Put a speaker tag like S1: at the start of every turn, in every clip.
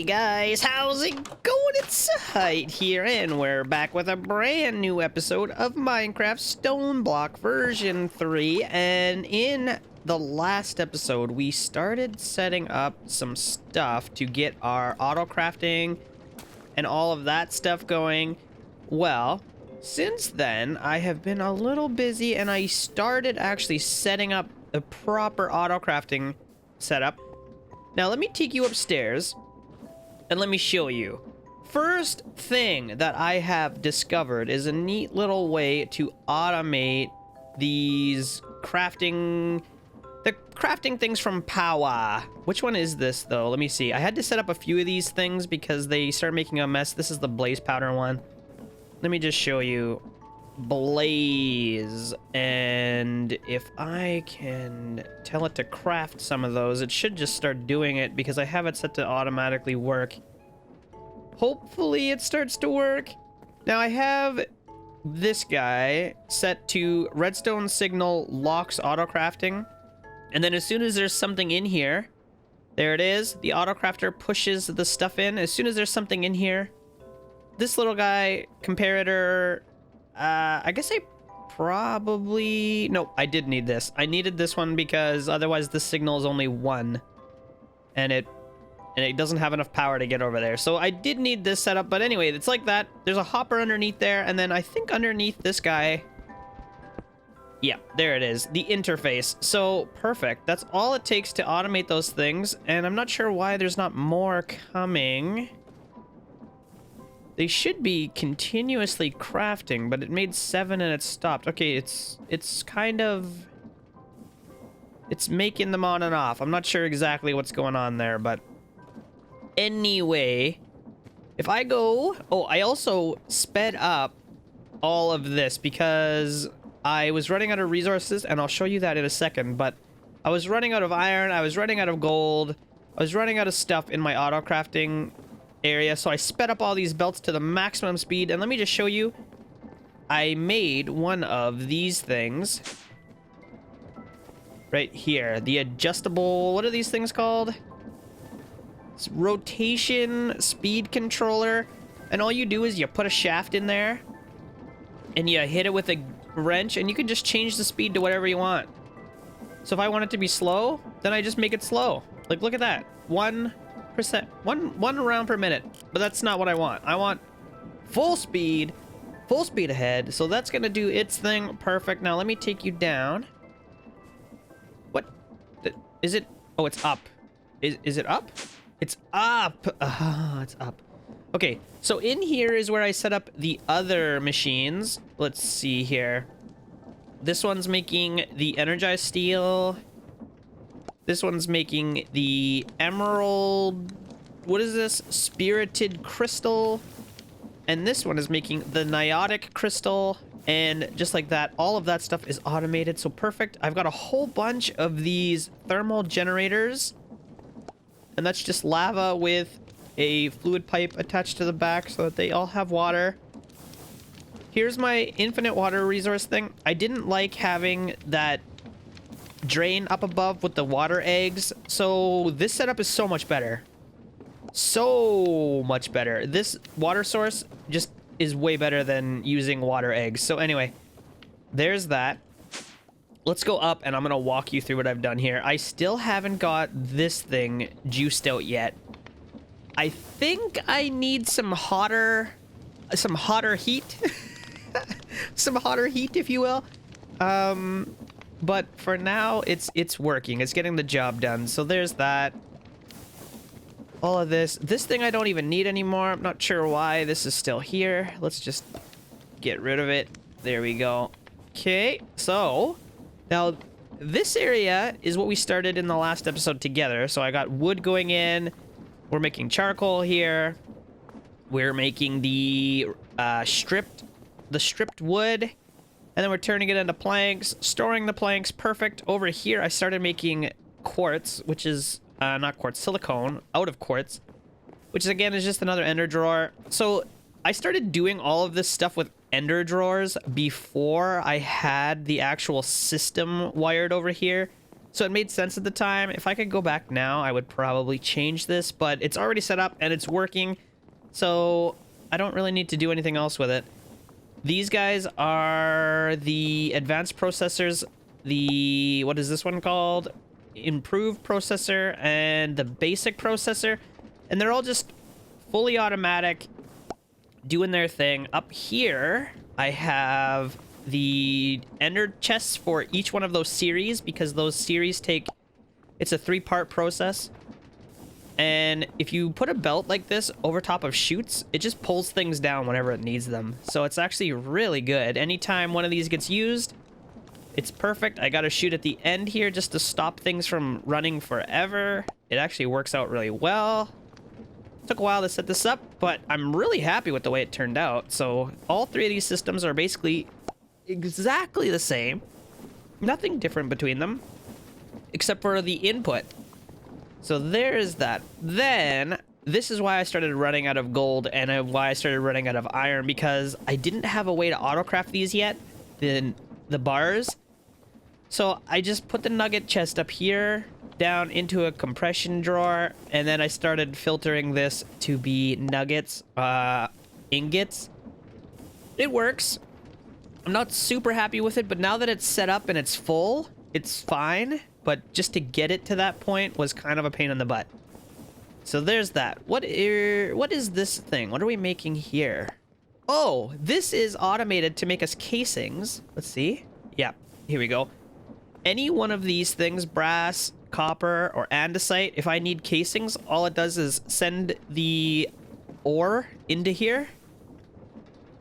S1: guys, how's it going? It's Zahait here, and we're back with a brand new episode of Minecraft Stoneblock version 3. And in the last episode, we started setting up some stuff to get our auto-crafting and all of that stuff going. Well, since then, I have been a little busy, and I started actually setting up a proper auto-crafting setup. Now, let me take you upstairs, and let me show you. First thing that I have discovered is a neat little way to automate these crafting things from Powah. Which one is this, though? Let me see. I had to set up a few of these things because they started making a mess. This is the blaze powder one. Let me just show you. Blaze, and if I can tell it to craft some of those, it should just start doing it because I have it set to automatically work. Hopefully it starts to work. Now I have this guy set to redstone signal locks auto crafting, and then as soon as there's something in here, there it is, the auto crafter pushes the stuff in. As soon as there's something in here, this little guy comparator, I guess I probably... No, I did need this. I needed this one because otherwise the signal is only 1. And it doesn't have enough power to get over there. So I did need this setup, but anyway, it's like that. There's a hopper underneath there, and then I think underneath this guy... Yeah, there it is. The interface. So, perfect. That's all it takes to automate those things, and I'm not sure why there's not more coming. They should be continuously crafting, but it made 7 and it stopped. Okay, it's kind of... It's making them on and off. I'm not sure exactly what's going on there, but... Anyway, if I go... Oh, I also sped up all of this because I was running out of resources, and I'll show you that in a second, but I was running out of iron, I was running out of gold, I was running out of stuff in my auto-crafting area, so I sped up all these belts to the maximum speed. And let me just show you, I made one of these things right here, the adjustable, what are these things called? It's rotation speed controller, and all you do is you put a shaft in there and you hit it with a wrench, and you can just change the speed to whatever you want. So if I want it to be slow, then I just make it slow. Like, look at that, 1% one round per minute. But that's not what I want. I want full speed ahead. So that's gonna do its thing. Perfect. Now let me take you down. What is it? Oh, it's up. Is it up? It's up. It's up. Okay, so in here is where I set up the other machines. Let's see here. This one's making the energized steel. This one's making the emerald... What is this? Spirited crystal. And this one is making the niotic crystal. And just like that, all of that stuff is automated. So perfect. I've got a whole bunch of these thermal generators. And that's just lava with a fluid pipe attached to the back so that they all have water. Here's my infinite water resource thing. I didn't like having that drain up above with the water eggs, so this setup is so much better. So much better. This water source just is way better than using water eggs. So anyway, there's that. Let's go up, and I'm gonna walk you through what I've done here. I still haven't got this thing juiced out yet. I think I need some hotter heat. Some hotter heat, if you will. But for now, it's working. It's getting the job done. So there's that. All of this. This thing I don't even need anymore. I'm not sure why this is still here. Let's just get rid of it. There we go. Okay, so now this area is what we started in the last episode together. So I got wood going in. We're making charcoal here. We're making the stripped wood. And then we're turning it into planks, storing the planks. Perfect. Over here, I started making quartz, which is, not quartz, silicone, out of quartz. Which, again, is just another ender drawer. So, I started doing all of this stuff with ender drawers before I had the actual system wired over here. So it made sense at the time. If I could go back now, I would probably change this, but it's already set up and it's working. So I don't really need to do anything else with it. These guys are the advanced processors, the, what is this one called? Improved processor and the basic processor. And they're all just fully automatic, doing their thing. Up here, I have the ender chests for each one of those series, because those series take, it's a 3-part process. And if you put a belt like this over top of chutes, it just pulls things down whenever it needs them. So it's actually really good. Anytime one of these gets used, it's perfect. I got a chute at the end here just to stop things from running forever. It actually works out really well. Took a while to set this up, but I'm really happy with the way it turned out. So all 3 of these systems are basically exactly the same. Nothing different between them, except for the input. So there's that. Then, this is why I started running out of gold and why I started running out of iron, because I didn't have a way to autocraft these yet, the bars. So I just put the nugget chest up here, down into a compression drawer, and then I started filtering this to be nuggets, ingots. It works. I'm not super happy with it, but now that it's set up and it's full, it's fine. But just to get it to that point was kind of a pain in the butt. So there's that. What is this thing? What are we making here? Oh, this is automated to make us casings. Let's see. Yeah, here we go. Any one of these things, brass, copper, or andesite, if I need casings, all it does is send the ore into here,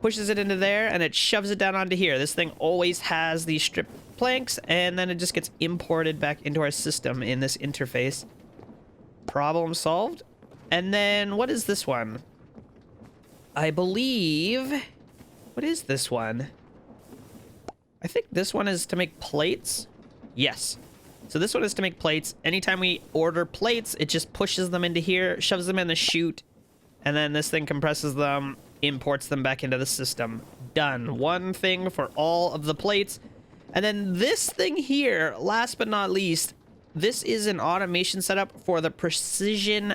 S1: pushes it into there, and it shoves it down onto here. This thing always has these strip planks, and then it just gets imported back into our system in this interface. Problem solved. And then what is this one? I believe, what is this one? I think this one is to make plates. Yes. So this one is to make plates. Anytime we order plates, it just pushes them into here, shoves them in the chute, and then this thing compresses them, imports them back into the system. Done. One thing for all of the plates. And then this thing here, last but not least, this is an automation setup for the precision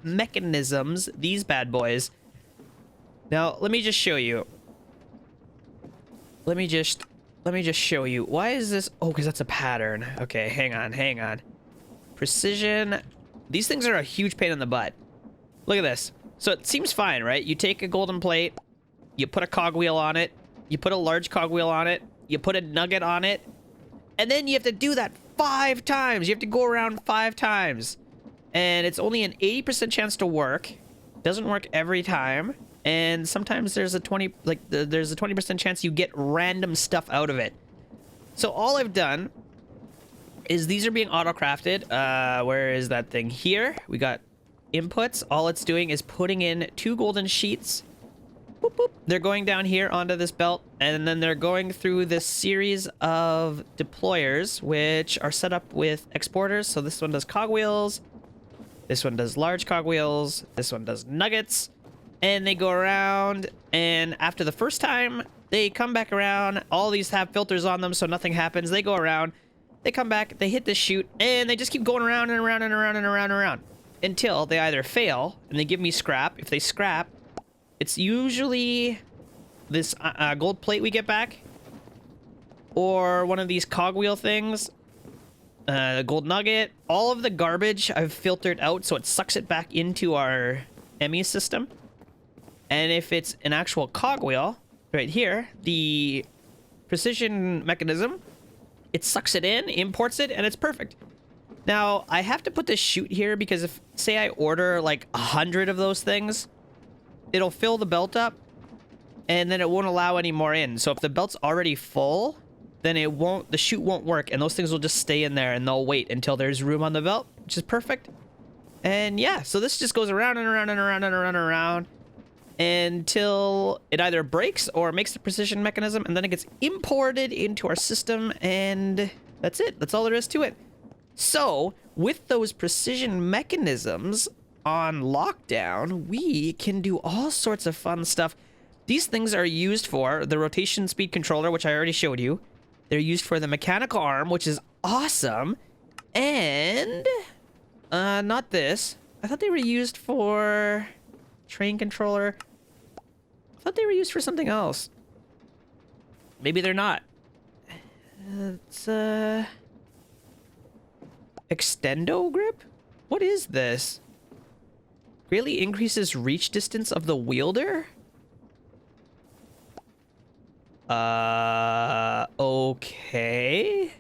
S1: mechanisms, these bad boys. Now, let me just show you. Let me just show you. Why is this? Oh, because that's a pattern. Okay, hang on. Precision. These things are a huge pain in the butt. Look at this. So it seems fine, right? You take a golden plate, you put a cogwheel on it, you put a large cogwheel on it, you put a nugget on it, and then you have to do that 5 times. You have to go around 5 times. And it's only an 80% chance to work. Doesn't work every time. And sometimes there's a 20% chance you get random stuff out of it. So all I've done is these are being auto-crafted. Where is that thing? Here. We got inputs. All it's doing is putting in 2 golden sheets. Boop, boop. They're going down here onto this belt, and then they're going through this series of deployers, which are set up with exporters. So this one does cogwheels, this one does large cogwheels, this one does nuggets, and they go around, and after the first time, they come back around. All these have filters on them, so nothing happens. They go around, they come back, they hit this chute, and they just keep going around and around and around and around and around until they either fail, and they give me scrap. If they scrap, it's usually this gold plate we get back, or one of these cogwheel things, the gold nugget. All of the garbage I've filtered out, so it sucks it back into our ME system. And if it's an actual cogwheel, right here, the precision mechanism, it sucks it in, imports it, and it's perfect. Now, I have to put this chute here because if, say I order like 100 of those things, it'll fill the belt up, and then it won't allow any more in. So if the belt's already full, then the chute won't work, and those things will just stay in there, and they'll wait until there's room on the belt, which is perfect. And yeah, so this just goes around and around and around and around and around until it either breaks or makes the precision mechanism, and then it gets imported into our system, and that's it. That's all there is to it. So with those precision mechanisms on lockdown, we can do all sorts of fun stuff. These things are used for the rotation speed controller, which I already showed you, They're used for the mechanical arm, which is awesome. And not this. I thought they were used for train controller. I thought they were used for something else. Maybe they're not. It's extendo grip? What is this? Greatly increases reach distance of the wielder? Okay.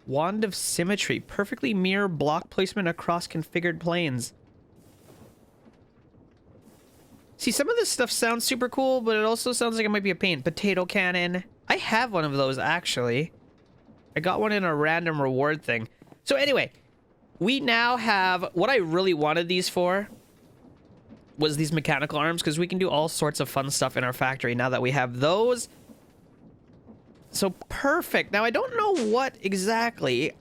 S1: Wand of Symmetry. Perfectly mirror block placement across configured planes. See, some of this stuff sounds super cool, but it also sounds like it might be a pain. Potato cannon. I have one of those, actually. I got one in a random reward thing. So anyway, we now have... What I really wanted these for was these mechanical arms, because we can do all sorts of fun stuff in our factory now that we have those. So perfect. Now, I don't know what exactly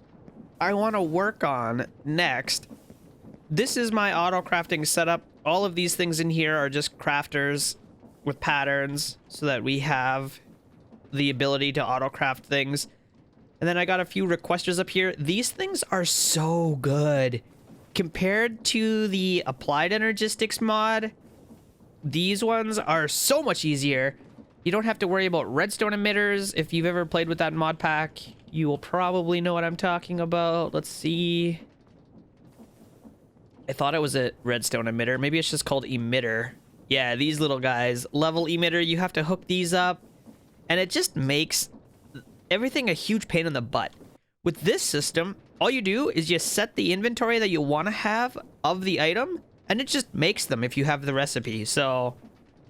S1: I want to work on next. This is my auto-crafting setup. All of these things in here are just crafters with patterns so that we have the ability to auto-craft things. And then I got a few requesters up here. These things are so good. Compared to the Applied Energistics mod, these ones are so much easier. You don't have to worry about redstone emitters. If you've ever played with that mod pack, you will probably know what I'm talking about. Let's see. I thought it was a redstone emitter. Maybe it's just called emitter. Yeah, these little guys. Level emitter, you have to hook these up. And it just makes everything a huge pain in the butt. With this system, all you do is you set the inventory that you want to have of the item, and it just makes them if you have the recipe. So,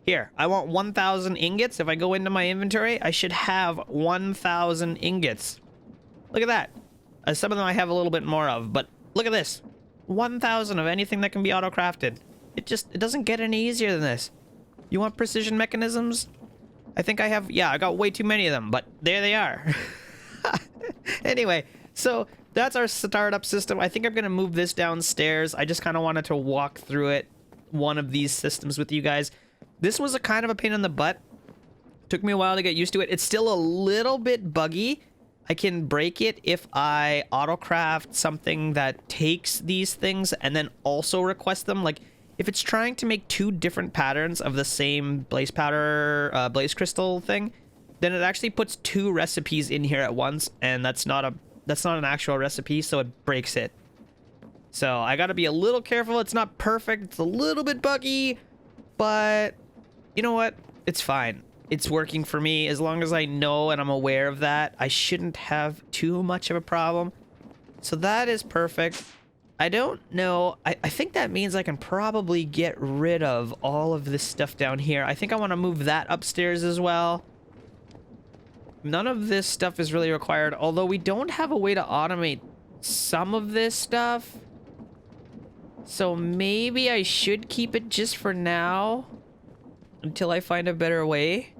S1: here, I want 1,000 ingots. If I go into my inventory, I should have 1,000 ingots. Look at that. Some of them I have a little bit more of, but look at this. 1,000 of anything that can be auto-crafted. It doesn't get any easier than this. You want precision mechanisms? I think I have, yeah, I got way too many of them, but there they are. Anyway, so that's our startup system. I think I'm going to move this downstairs. I just kind of wanted to walk through it, one of these systems with you guys. This was a kind of a pain in the butt. Took me a while to get used to it. It's still a little bit buggy. I can break it if I autocraft something that takes these things and then also request them. Like, if it's trying to make two different patterns of the same blaze powder, blaze crystal thing, then it actually puts two recipes in here at once, and that's not an actual recipe, so it breaks it. So I gotta be a little careful. It's not perfect. It's a little bit buggy, but you know what? It's fine. It's working for me. As long as I know and I'm aware of that, I shouldn't have too much of a problem. So that is perfect. I don't know. I think that means I can probably get rid of all of this stuff down here. I think I want to move that upstairs as well. None of this stuff is really required, although we don't have a way to automate some of this stuff. So maybe I should keep it just for now until I find a better way.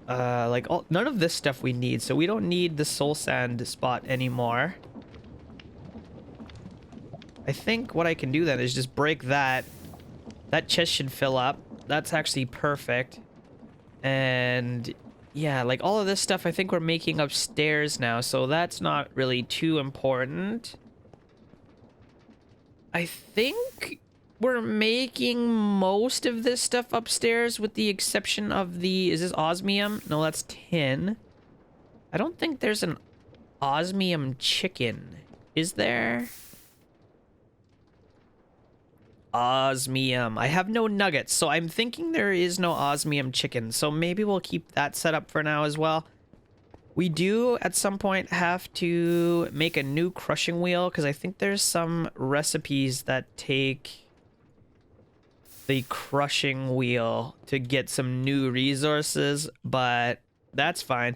S1: None of this stuff we need, so we don't need the soul sand spot anymore. I think what I can do then is just break that. That chest should fill up. That's actually perfect. And yeah, like all of this stuff I think we're making upstairs now, so that's not really too important. I think we're making most of this stuff upstairs with the exception of the... Is this osmium? No, that's tin. I don't think there's an osmium chicken. Is there? Osmium. I have no nuggets, so I'm thinking there is no osmium chicken. So maybe we'll keep that set up for now as well. We do, at some point, have to make a new crushing wheel, because I think there's some recipes that take the crushing wheel to get some new resources, but that's fine.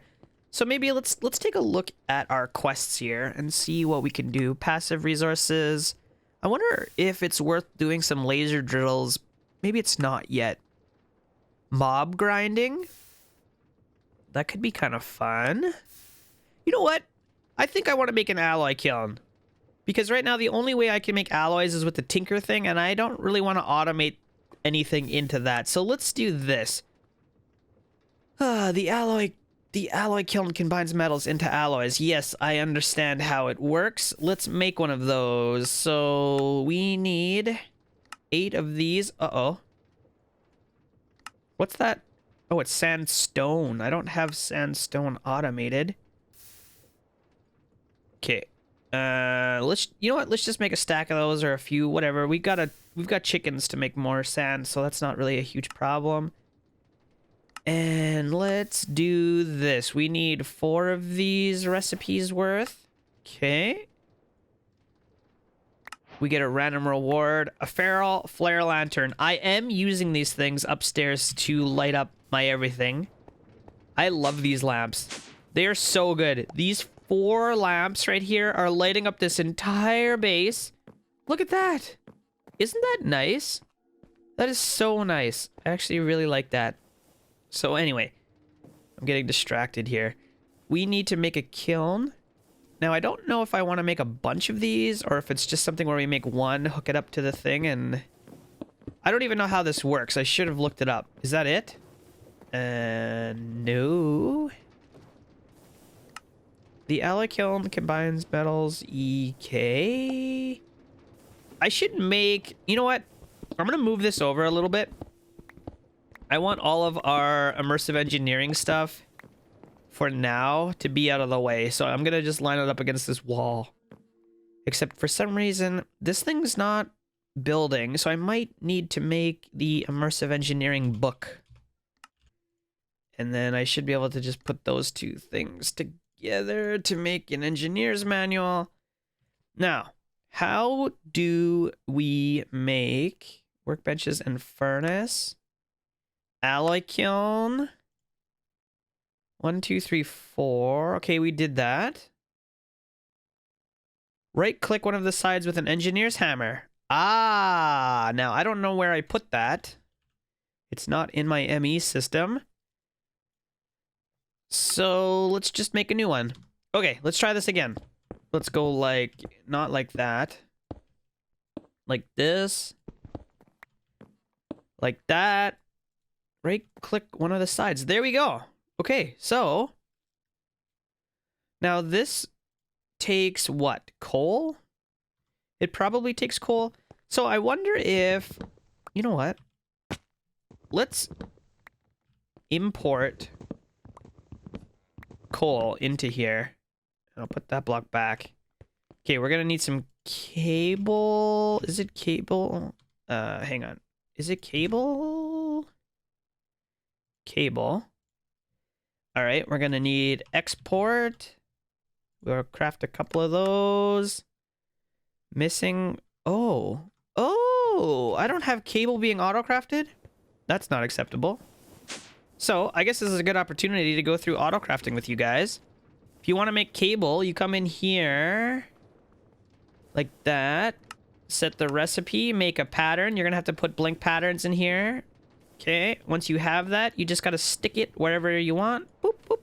S1: So maybe let's take a look at our quests here and see what we can do. Passive resources. I wonder if it's worth doing some laser drills. Maybe it's not yet. Mob grinding. That could be kind of fun. You know what? I think I want to make an alloy kiln. Because right now the only way I can make alloys is with the tinker thing, and I don't really want to automate anything into that. So let's do this. The alloy The alloy kiln combines metals into alloys. Yes, I understand how it works. Let's make one of those. So we need 8 of these. Uh-oh. What's that? Oh, it's sandstone. I don't have sandstone automated. Okay. You know what? Let's just make a stack of those or a few, whatever. We've got chickens to make more sand, so that's not really a huge problem. And let's do this. We need 4 of these recipes worth. Okay. We get a random reward. A feral flare lantern. I am using these things upstairs to light up my everything. I love these lamps. They are so good. These 4 lamps right here are lighting up this entire base. Look at that. Isn't that nice? That is so nice. I actually really like that. So anyway, I'm getting distracted here. We need to make a kiln. Now, I don't know if I want to make a bunch of these or if it's just something where we make one, hook it up to the thing, and... I don't even know how this works. I should have looked it up. Is that it? No. The alloy kiln combines metals EK. I should make... You know what? I'm going to move this over a little bit. I want all of our immersive engineering stuff for now to be out of the way. So I'm going to just line it up against this wall. Except for some reason, this thing's not building. So I might need to make the immersive engineering book. And then I should be able to just put those 2 things together to make an engineer's manual. Now, how do we make workbenches and furnace? Alloy kiln. 1, 2, 3, 4. Okay, we did that. Right click one of the sides with an engineer's hammer. Ah, now I don't know where I put that. It's not in my ME system. So let's just make a new one. Okay, let's try this again. Let's go like, not like that. Like this. Like that. Right click one of the sides. There we go. Okay, so now this takes what? Coal? It probably takes coal. So I wonder if, you know what? Let's import coal into here. I'll put that block back. Okay, we're gonna need some cable. Is it cable? Hang on. Is it cable? Cable. All right, we're gonna need export. We'll craft a couple of those. Missing. Oh, I don't have cable being auto-crafted. That's not acceptable. So I guess this is a good opportunity to go through auto-crafting with you guys. If you want to make cable, you come in here like that. Set the recipe, make a pattern. You're gonna have to put blank patterns in here. Okay, once you have that, you just gotta stick it wherever you want. Boop, boop.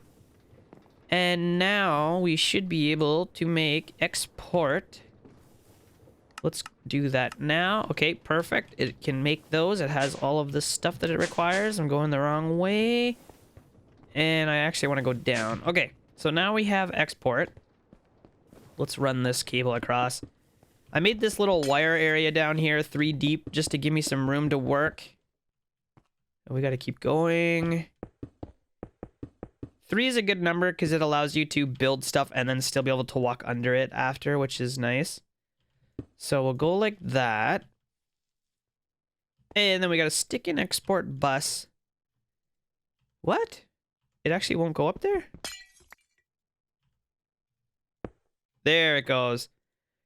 S1: And now we should be able to make export. Let's do that now. Okay, perfect. It can make those. It has all of the stuff that it requires. I'm going the wrong way. And I actually want to go down. Okay, so now we have export. Let's run this cable across. I made this little wire area down here 3 deep just to give me some room to work. We got to keep going. 3 is a good number because it allows you to build stuff and then still be able to walk under it after, which is nice. So we'll go like that. And then we got to stick in export bus. What? It actually won't go up there? There it goes.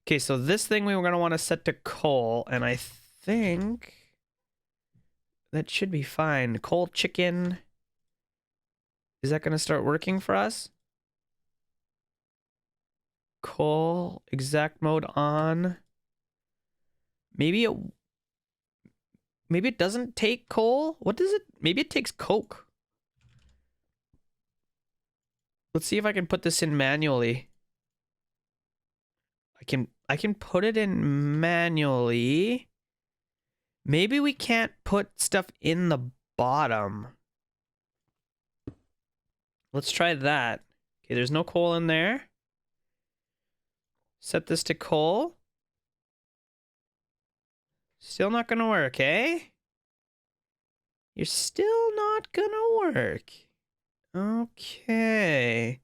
S1: Okay, so this thing we were going to want to set to coal, and I think that should be fine. Coal chicken. Is that going to start working for us? Coal, exact mode on. Maybe it doesn't take coal? What does it? Maybe it takes coke. Let's see if I can put this in manually. I can put it in manually. Maybe we can't put stuff in the bottom. Let's try that. Okay, there's no coal in there. Set this to coal. Still not gonna work, eh? You're still not gonna work. Okay.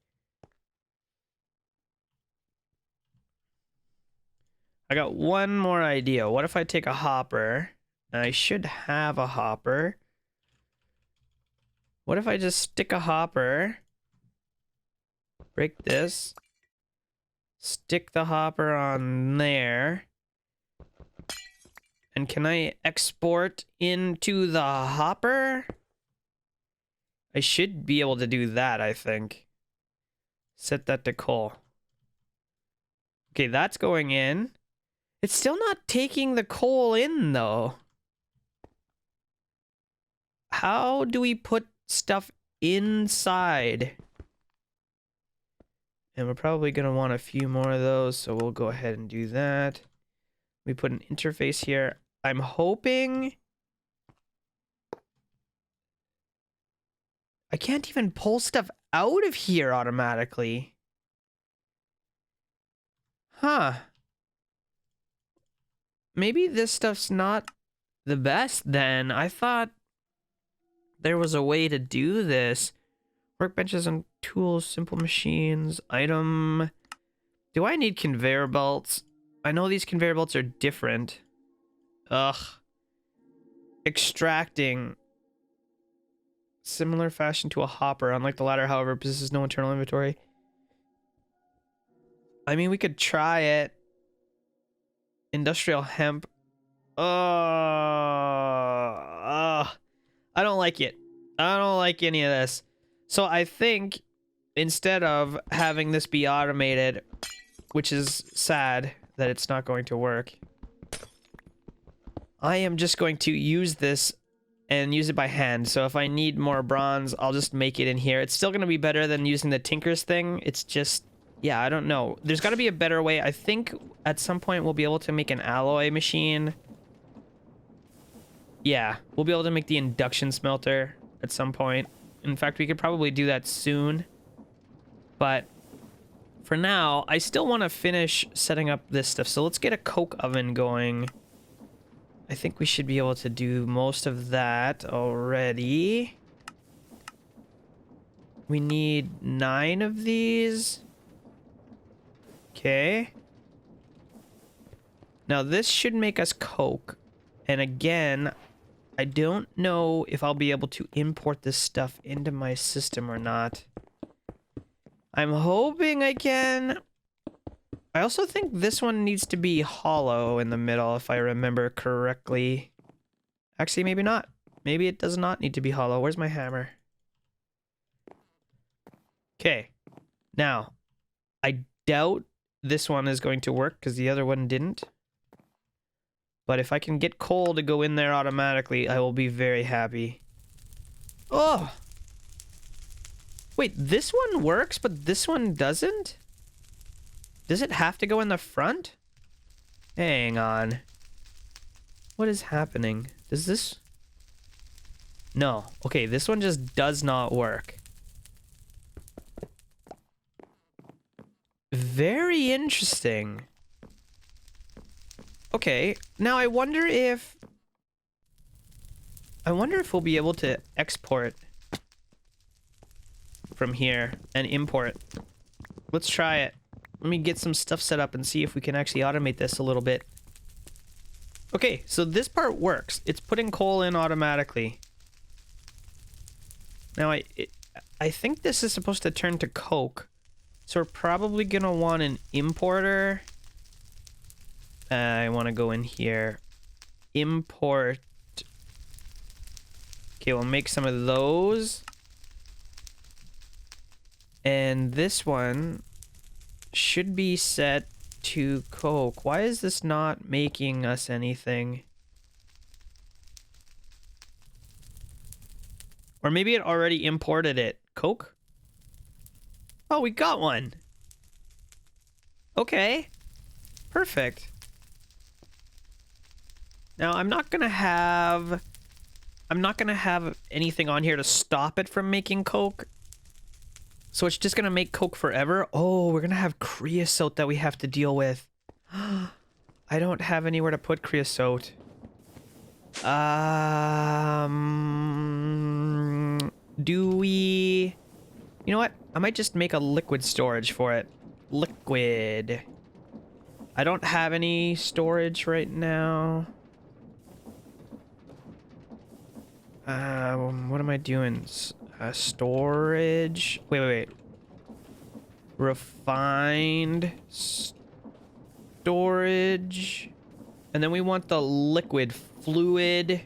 S1: I got one more idea. What if I take a hopper? I should have a hopper. What if I just stick a hopper? Break this. Stick the hopper on there. And can I export into the hopper? I should be able to do that, I think. Set that to coal. Okay, that's going in. It's still not taking the coal in, though. How do we put stuff inside? And we're probably going to want a few more of those, so we'll go ahead and do that. We put an interface here. I'm hoping... I can't even pull stuff out of here automatically. Huh. Maybe this stuff's not the best then. I thought there was a way to do this. Workbenches and tools, simple machines, item. Do I need conveyor belts? I know these conveyor belts are different. Ugh. Extracting. Similar fashion to a hopper. Unlike the latter, however, possesses no internal inventory. I mean, we could try it. Industrial hemp. I don't like it. I don't like any of this. So I think instead of having this be automated, which is sad that it's not going to work, I am just going to use this and use it by hand. So if I need more bronze, I'll just make it in here. It's still going to be better than using the Tinker's thing. It's just, yeah, I don't know. There's got to be a better way. I think at some point we'll be able to make an alloy machine. Yeah, we'll be able to make the induction smelter at some point. In fact, we could probably do that soon. But for now, I still want to finish setting up this stuff. So let's get a coke oven going. I think we should be able to do most of that already. We need 9 of these. Okay. Now this should make us coke. And again, I don't know if I'll be able to import this stuff into my system or not. I'm hoping I can. I also think this one needs to be hollow in the middle, if I remember correctly. Actually, maybe not. Maybe it does not need to be hollow. Where's my hammer? Okay. Now, I doubt this one is going to work because the other one didn't. But if I can get coal to go in there automatically, I will be very happy. Oh! Wait, this one works, but this one doesn't? Does it have to go in the front? Hang on. What is happening? Does this... No. Okay, this one just does not work. Very interesting. Okay, now I wonder if we'll be able to export from here and import. Let's try it. Let me get some stuff set up and see if we can actually automate this a little bit. Okay, so this part works. It's putting coal in automatically. Now I think this is supposed to turn to coke. So we're probably gonna want an importer. I want to go in here. Import. Okay, we'll make some of those. And this one should be set to coke. Why is this not making us anything? Or maybe it already imported it. Coke? Oh, we got one. Okay. Perfect. Now, I'm not gonna have anything on here to stop it from making coke. So it's just gonna make coke forever? Oh, we're gonna have creosote that we have to deal with. I don't have anywhere to put creosote. Do we... You know what? I might just make a liquid storage for it. Liquid. I don't have any storage right now. What am I doing? Storage. Wait. Refined storage. And then we want the liquid fluid.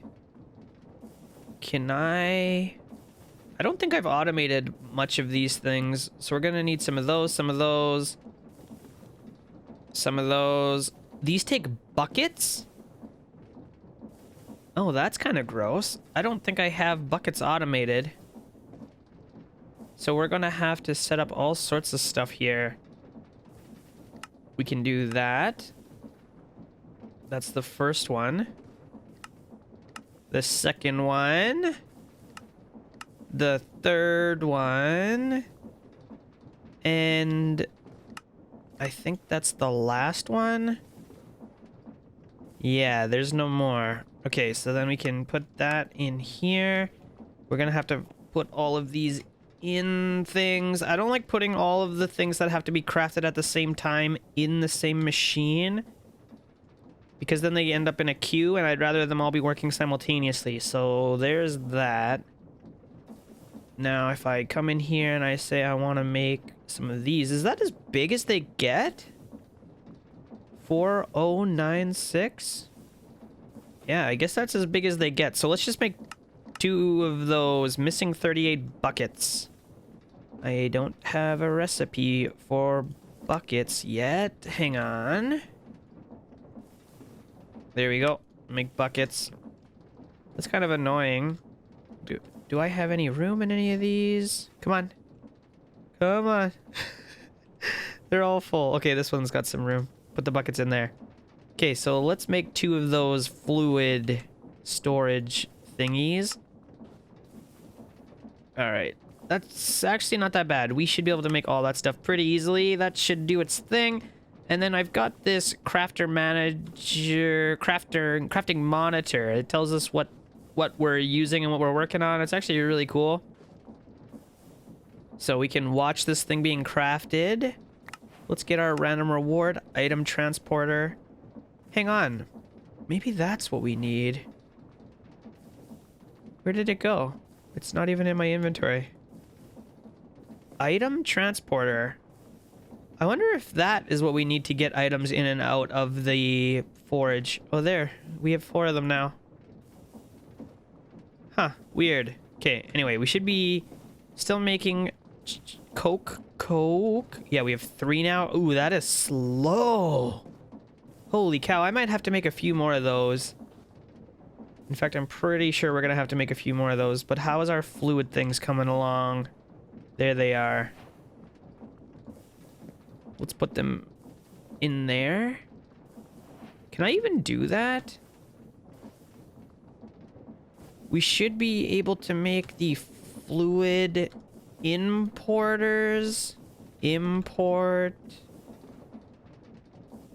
S1: Can I don't think I've automated much of these things. So we're gonna need some of those, some of those. Some of those. These take buckets? Oh, that's kind of gross. I don't think I have buckets automated. So we're gonna have to set up all sorts of stuff here. We can do that. That's the first one. The second one. The third one. And I think that's the last one. Yeah, there's no more. Okay, so then we can put that in here. We're gonna have to put all of these in things. I don't like putting all of the things that have to be crafted at the same time in the same machine, because then they end up in a queue, and I'd rather them all be working simultaneously. So there's that. Now, if I come in here and I say I want to make some of these, is that as big as they get? 4096? Yeah, I guess that's as big as they get. So let's just make 2 of those. Missing 38 buckets. I don't have a recipe for buckets yet. Hang on. There we go. Make buckets. That's kind of annoying. Do I have any room in any of these? Come on. Come on. They're all full. Okay, this one's got some room. Put the buckets in there. Okay, so let's make 2 of those fluid storage thingies. Alright. That's actually not that bad. We should be able to make all that stuff pretty easily. That should do its thing. And then I've got this crafting monitor. It tells us what we're using and what we're working on. It's actually really cool. So we can watch this thing being crafted. Let's get our random reward item transporter. Hang on. Maybe that's what we need. Where did it go? It's not even in my inventory. Item transporter. I wonder if that is what we need to get items in and out of the forage. Oh, there. We have 4 of them now. Huh. Weird. Okay, anyway, we should be still making coke. Yeah, we have 3 now. Ooh, that is slow. Holy cow, I might have to make a few more of those. In fact, I'm pretty sure we're gonna have to make a few more of those. But how is our fluid things coming along? There they are. Let's put them in there. Can I even do that? We should be able to make the fluid importers. Import.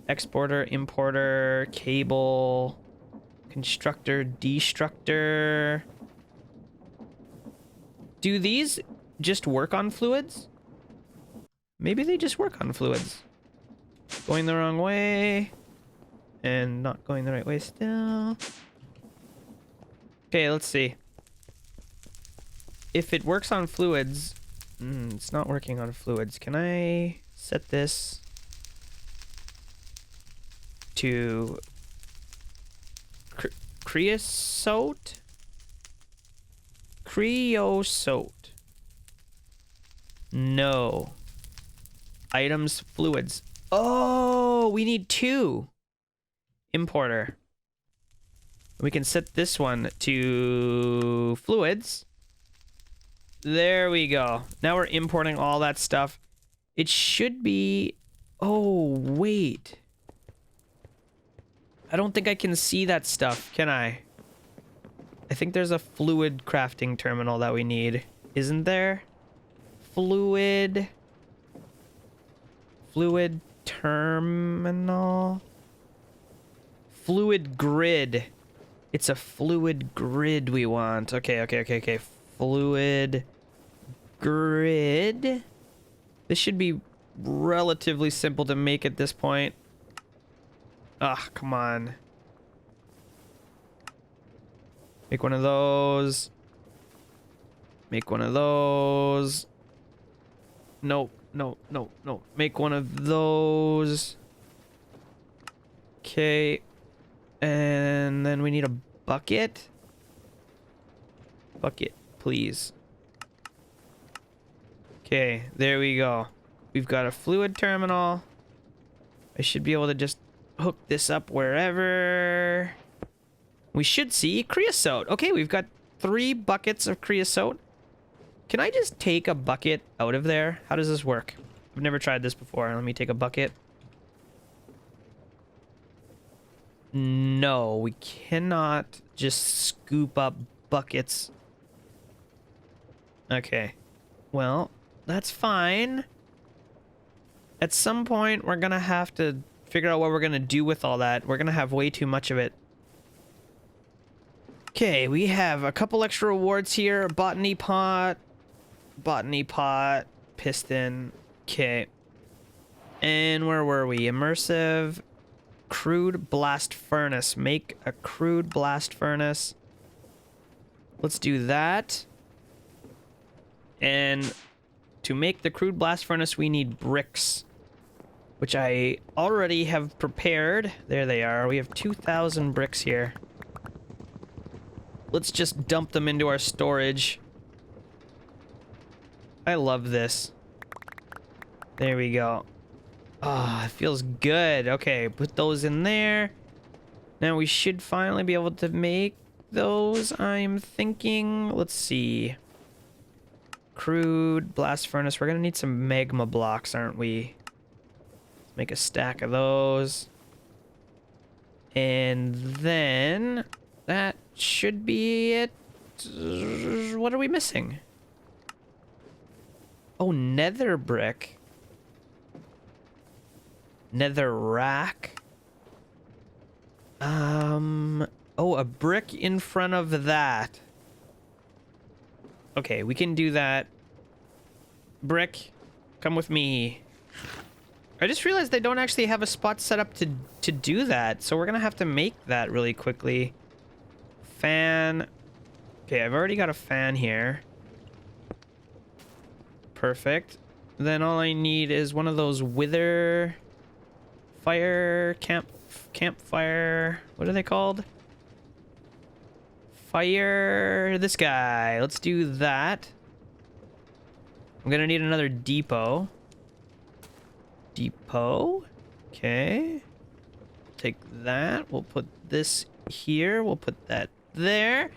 S1: Exporter, importer, cable, constructor, destructor. Do these just work on fluids? Maybe they just work on fluids. Going the wrong way. And not going the right way still. Okay, let's see. If it works on fluids... it's not working on fluids. Can I set this to creosote? Creosote. No. Items, fluids. Oh, we need 2. Importer. We can set this one to fluids. There we go. Now we're importing all that stuff. It should be... Oh, wait. I don't think I can see that stuff, can I? I think there's a fluid crafting terminal that we need. Isn't there? fluid terminal. Fluid grid. It's a fluid grid we want. Okay. Fluid grid. This should be relatively simple to make at this point. Ah, come on. Make one of those. Make one of those. No. Make one of those. Okay. And then we need a bucket. Bucket, please. Okay, there we go. We've got a fluid terminal. I should be able to just hook this up wherever. We should see creosote. Okay, we've got 3 buckets of creosote. Can I just take a bucket out of there? How does this work? I've never tried this before. Let me take a bucket. No, we cannot just scoop up buckets. Okay. Well, that's fine. At some point, we're gonna have to figure out what we're gonna do with all that. We're gonna have way too much of it. Okay, we have a couple extra rewards here. Botany pot, piston. Okay. And where were we? Immersive. Crude blast furnace. Make a crude blast furnace. Let's do that. And to make the crude blast furnace, we need bricks, which I already have prepared. There they are. We have 2,000 bricks here. Let's just dump them into our storage. I love this. There we go. Ah, oh, it feels good. Okay, put those in there. Now we should finally be able to make those, I'm thinking. Let's see. Crude blast furnace. We're gonna need some magma blocks, aren't we? Let's make a stack of those. And then that should be it. What are we missing? Oh, nether brick. Nether rack. Oh, a brick in front of that. Okay, we can do that. Brick, come with me. I just realized they don't actually have a spot set up to do that, so we're gonna have to make that really quickly. Fan. Okay, I've already got a fan here. Perfect. Then all I need is one of those wither fire campfire. What are they called? Fire this guy. Let's do that. I'm gonna need another depot. Depot. Okay. Take that. We'll put this here. We'll put that there.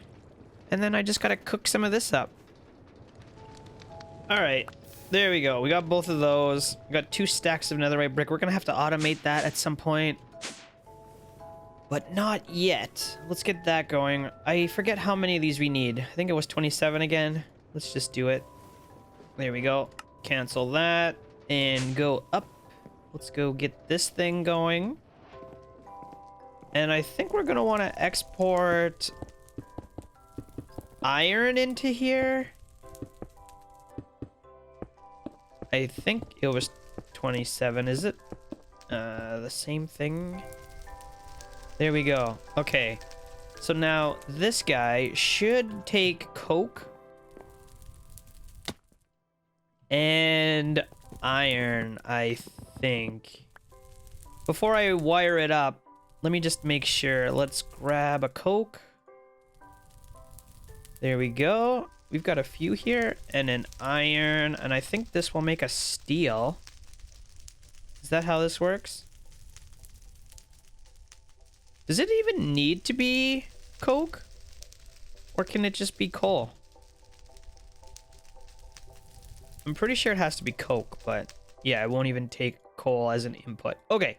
S1: And then I just gotta cook some of this up. Alright. There we go. We got both of those. We got 2 stacks of netherite brick. We're gonna have to automate that at some point. But not yet. Let's get that going. I forget how many of these we need. I think it was 27 again. Let's just do it. There we go. Cancel that. And go up. Let's go get this thing going. And I think we're gonna want to export iron into here. I think it was 27, is it? The same thing. There we go. Okay. So now this guy should take coke and iron, I think. Before I wire it up, let me just make sure. Let's grab a coke. There we go. We've got a few here and an iron, and I think this will make a steel. Is that how this works? Does it even need to be coke? Or can it just be coal? I'm pretty sure it has to be coke, but yeah, I won't even take coal as an input. Okay.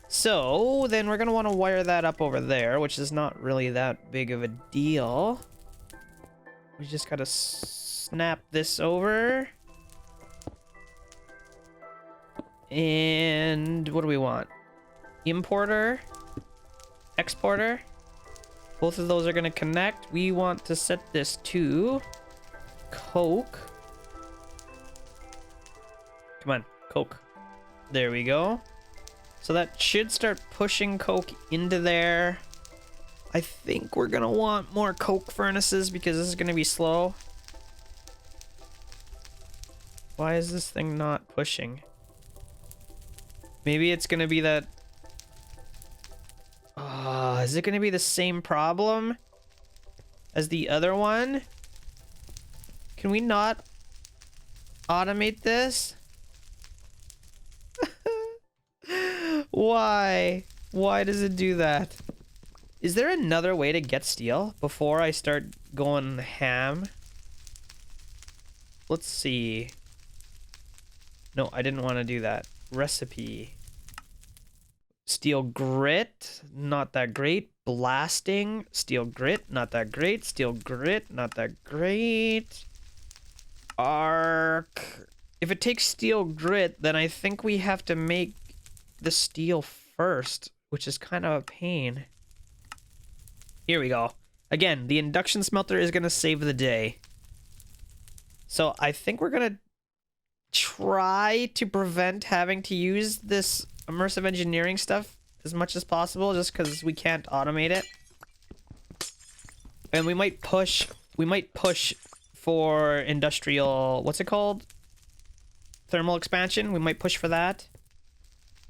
S1: So then we're going to want to wire that up over there, which is not really that big of a deal. We just got to snap this over. And what do we want? Importer, exporter. Both of those are going to connect. We want to set this to coke. Come on, coke. There we go. So that should start pushing coke into there. I think we're going to want more coke furnaces because this is going to be slow. Why is this thing not pushing? Maybe it's going to be that... is it going to be the same problem as the other one? Can we not automate this? Why? Why does it do that? Is there another way to get steel before I start going ham? Let's see. No, I didn't want to do that. Recipe. Steel grit, not that great. Blasting, steel grit, not that great. Steel grit, not that great. Arc. If it takes steel grit, then I think we have to make the steel first, which is kind of a pain. Here we go. Again, the induction smelter is going to save the day. So I think we're going to try to prevent having to use this immersive engineering stuff as much as possible, just because we can't automate it. And we might push for industrial, what's it called? Thermal expansion. We might push for that.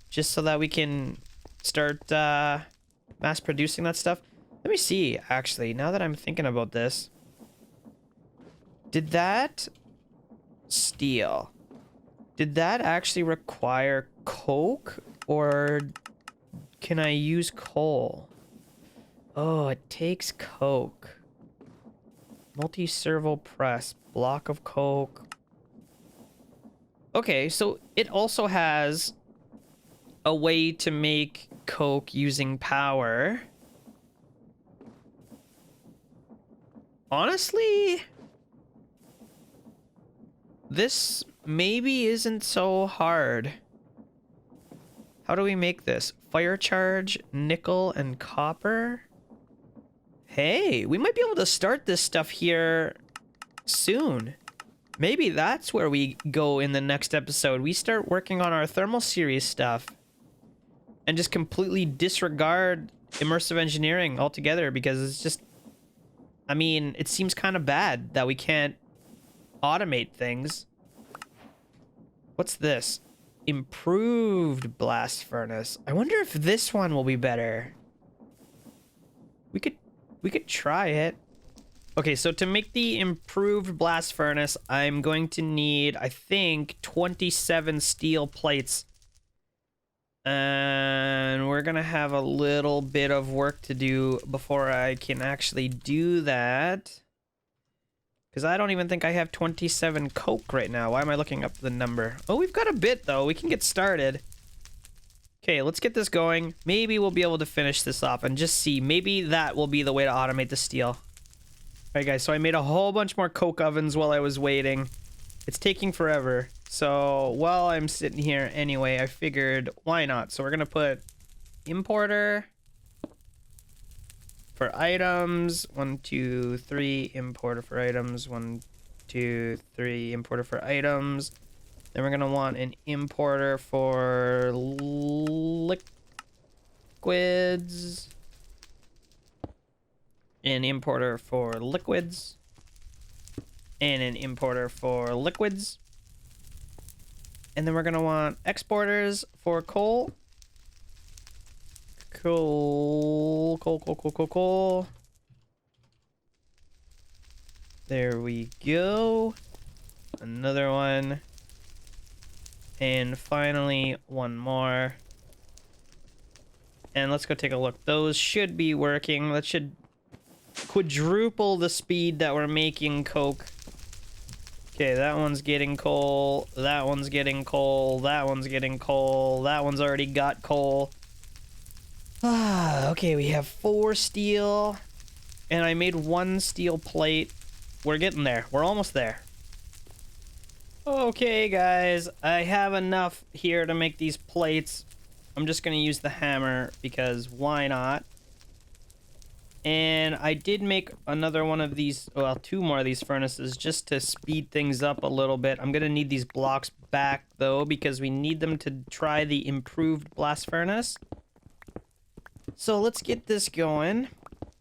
S1: Just so that we can start mass producing that stuff. Let me see, actually, now that I'm thinking about this. Did that steel, did that actually require coke, or can I use coal? Oh, it takes coke. Multi-servo press, block of coke. Okay, so it also has a way to make coke using power. Honestly, this maybe isn't so hard. How do we make this? Fire charge, nickel, and copper? Hey, we might be able to start this stuff here soon. Maybe that's where we go in the next episode. We start working on our thermal series stuff and just completely disregard immersive engineering altogether, because it's just, I mean, it seems kind of bad that we can't automate things. What's this? Improved blast furnace. I wonder if this one will be better. We could try it. Okay, so to make the improved blast furnace, I'm going to need, I think, 27 steel plates. And we're gonna have a little bit of work to do before I can actually do that. Because I don't even think I have 27 coke right now. Why am I looking up the number? Oh, we've got a bit, though. We can get started. Okay, let's get this going. Maybe we'll be able to finish this off and just see. Maybe that will be the way to automate the steel. Alright, guys, so I made a whole bunch more coke ovens while I was waiting. It's taking forever. So while I'm sitting here anyway, I figured, why not? So we're going to put importer for items. 1, 2, 3, importer for items. 1, 2, 3, importer for items. Then we're going to want an importer for liquids. An importer for liquids. And an importer for liquids. And then we're going to want exporters for coal. Coal. There we go. Another one. And finally, one more. And let's go take a look. Those should be working. That should quadruple the speed that we're making coke. Okay, that one's getting coal. That one's getting coal. That one's getting coal. That one's already got coal. Okay, we have 4 steel. And I made 1 steel plate. We're getting there. We're almost there. Okay, guys, I have enough here to make these plates. I'm just gonna use the hammer because why not? And I did make another one of these, well, 2 more of these furnaces just to speed things up a little bit. I'm gonna need these blocks back though because we need them to try the improved blast furnace. So let's get this going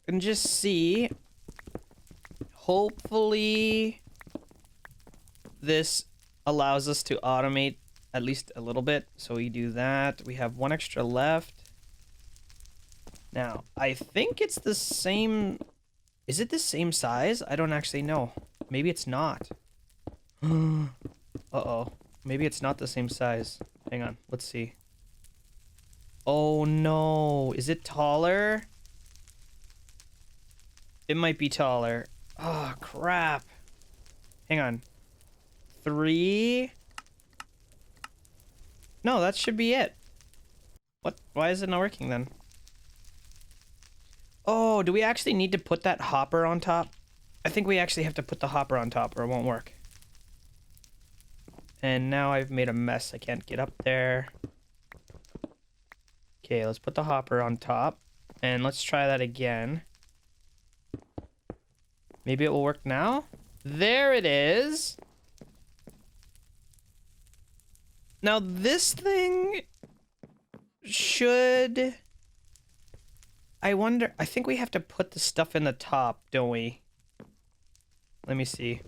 S1: and just see. Hopefully this allows us to automate at least a little bit. So we do that. We have 1 extra left. Now, I think it's the same... Is it the same size? I don't actually know. Maybe it's not. Uh-oh. Maybe it's not the same size. Hang on. Let's see. Oh, no. Is it taller? It might be taller. Oh, crap. Hang on. 3? No, that should be it. What? Why is it not working then? Oh, do we actually need to put that hopper on top? I think we actually have to put the hopper on top or it won't work. And now I've made a mess. I can't get up there. Okay, let's put the hopper on top. And let's try that again. Maybe it will work now? There it is! Now this thing should... I wonder, I think we have to put the stuff in the top, don't we? Let me see.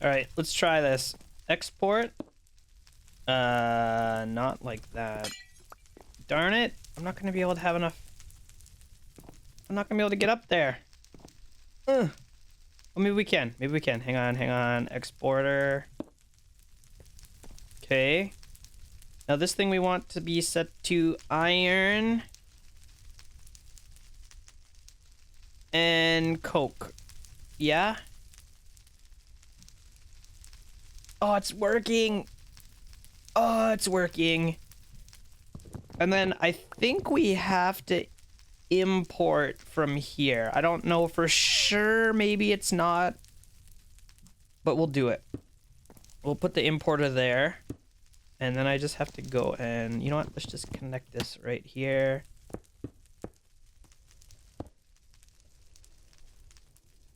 S1: Alright, let's try this. Export. Not like that. Darn it. I'm not gonna be able to have enough. I'm not gonna be able to get up there. Well, maybe we can. Maybe we can. Hang on. Exporter. Okay. Now this thing we want to be set to iron. And coke. Yeah? Oh, it's working. Oh, it's working. And then I think we have to import from here. I don't know for sure. Maybe it's not. But we'll do it. We'll put the importer there. And then I just have to go and... You know what? Let's just connect this right here.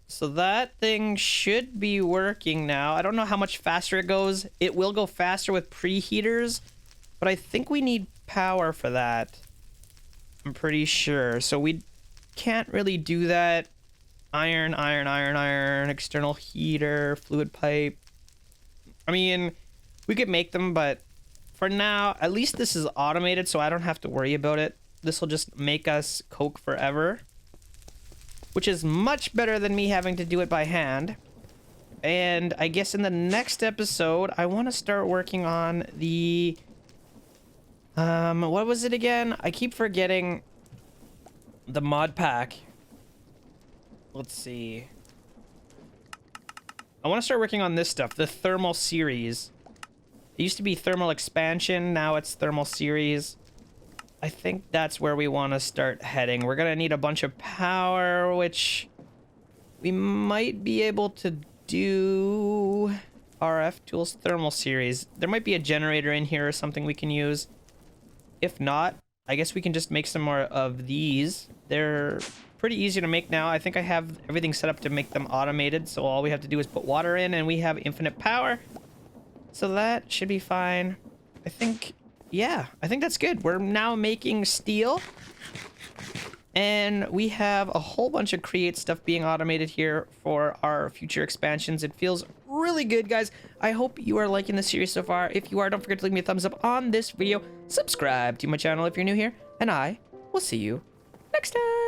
S1: So that thing should be working now. I don't know how much faster it goes. It will go faster with preheaters, but I think we need power for that. I'm pretty sure. So we can't really do that. Iron, external heater, fluid pipe. I mean, we could make them, but for now, at least this is automated, so I don't have to worry about it. This will just make us coke forever. Which is much better than me having to do it by hand. And I guess in the next episode, I want to start working on the... what was it again? I keep forgetting the mod pack. Let's see. I want to start working on this stuff, the thermal series. It used to be thermal expansion, now it's thermal series. I think that's where we want to start heading. We're going to need a bunch of power, which we might be able to do. RF tools thermal series. There might be a generator in here or something we can use. If not, I guess we can just make some more of these. They're pretty easy to make now. I think I have everything set up to make them automated. So all we have to do is put water in and we have infinite power. So that should be fine. I think... Yeah, I think that's good. We're now making steel. And we have a whole bunch of create stuff being automated here for our future expansions. It feels really good, guys. I hope you are liking the series so far. If you are, don't forget to leave me a thumbs up on this video. Subscribe to my channel if you're new here. And I will see you next time.